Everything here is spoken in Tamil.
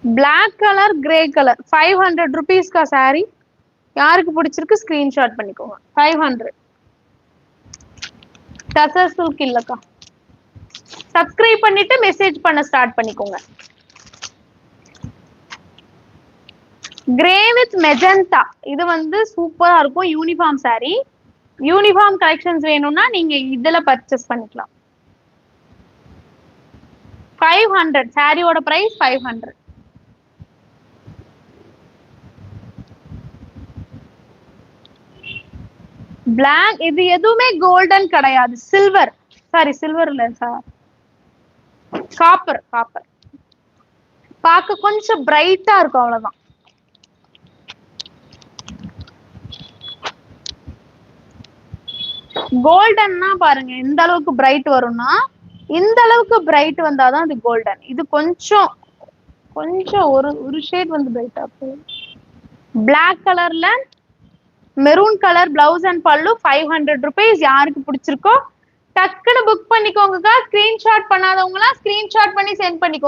பிளாக் கலர் கிரே கலர் 500 rupeesக்கா சாரி. யாருக்கு பிடிச்சிருக்கு ஸ்கிரீன்ஷாட் பண்ணிக்கோங்க. 500. டசர் சில்க் இல்லக்கா. சப்ஸ்கிரைப் பண்ணிட்டு மெசேஜ் பண்ண ஸ்டார்ட் பண்ணிக்கோங்க. கிரே வித் மெஜந்தா இது வந்து சூப்பரா இருக்கும். Uniform sorry. யூனிஃபார்ம் கலெக்ஷன்ஸ் வேணும்னா நீங்க இதுல பர்ச்சேஸ் பண்ணிக்கலாம். 500 சாரியோட பிரைஸ் 500. பிளாக் இது எதுவுமே கோல்டன் கிடையாது. சில்வர் சாரி சில்வர் இல்ல சார், காப்பர் காப்பர். பார்க்க கொஞ்சம் பிரைட்டா இருக்கும் அவ்வளவுதான். கோல்டன்னா பாருங்க எந்த அளவுக்கு பிரைட் வரும்னா இந்த அளவுக்கு பிரைட் வந்தாதான் அது கோல்டன். இது கொஞ்சம் கொஞ்சம் ஒரு ஷேட் வந்து பிரைட்டா இருக்கும். பிளாக் கலர்ல மெரூன் கலர் பிளவுஸ் அண்ட் பல்லு 500 rupees. யாருக்கு பிடிச்சிருக்கோ டக்குன்னு புக் பண்ணிக்கோங்க. ஸ்கிரீன்ஷாட் பண்ணாதவங்களா ஸ்கிரீன்ஷாட் பண்ணி சென்ட் பண்ணிக்கோங்க.